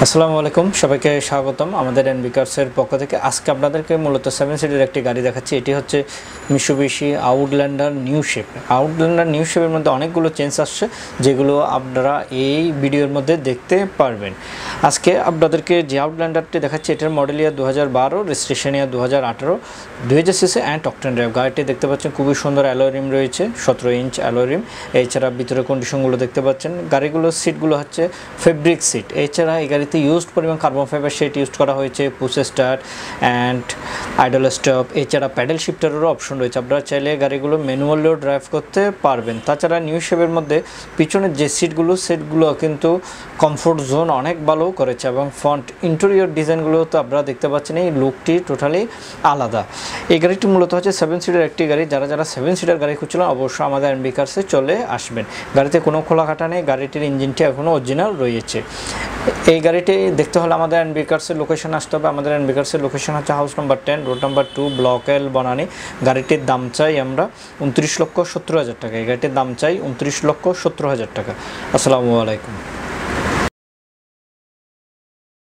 আসসালামু আলাইকুম, সবাইকে স্বাগতম আমাদের এনবি কার্সের পক্ষ থেকে। আজকে আপনাদেরকে মূলত 7 সিটের একটি গাড়ি দেখাচ্ছি। এটি হচ্ছে Mitsubishi Outlander new shape. Outlander new শেপের মধ্যে অনেকগুলো চেঞ্জ আসছে, যেগুলো আপনারা এই ভিডিওর মধ্যে দেখতে পারবেন। আজকে আপনাদেরকে যে আউটল্যান্ডারটি দেখাচ্ছি, এটার model year 2012, registration year 2018, 2000 CC and octane drive. গাড়িটি দেখতে পাচ্ছেন খুবই সুন্দর অ্যালয় রিম রয়েছে, 17 ইঞ্চ অ্যালয় রিম। এছাড়া ভিতরে কন্ডিশনগুলো দেখতে পাচ্ছেন। গাড়িগুলোর সিটগুলো হচ্ছে ফেব্রিক সিট। এছাড়া এই গাড়িতে ইউজড পরিমাণ কার্বন ফাইবার সিট ইউজ করা হয়েছে, push start and idle stop. এছাড়া প্যাডেল শিফটারেরও অপশন রয়েছে, আপনারা চাইলে গাড়িগুলো ম্যানুয়ালিও ড্রাইভ করতে পারবেন। তাছাড়া নিউ শেপের মধ্যে পিছনের যে সেটগুলো কিন্তু কমফোর্ট জোন অনেক ভালো করেছে, এবং ফ্রন্ট ইন্টেরিয়র ডিজাইনগুলো তো আপনারা দেখতে পাচ্ছেন, এই লুকটি টোটালি আলাদা। এই গাড়িটি মূলত হচ্ছে 7 সিটের একটি গাড়ি। যারা 7 সিটার গাড়ি খুঁজছিলেন অবশ্যই আমাদের এনবি কার্সে চলে আসবেন। গাড়িতে কোনো খোলাকাটা নেই, গাড়িটির ইঞ্জিনটি এখনও অরিজিনাল রয়েছে। এই গাড়িটি দেখতে হলে আমাদের এনবি কার্সের লোকেশন আসতে হবে। আমাদের এনবি কার্সের লোকেশন হচ্ছে house number 10, road number 2, block এল, বনানী। গাড়িটির দাম চাই আমরা 29,70,000 টাকা। এই গাড়িটির দাম চাই 29,70,000 টাকা। আসসালামু আলাইকুম।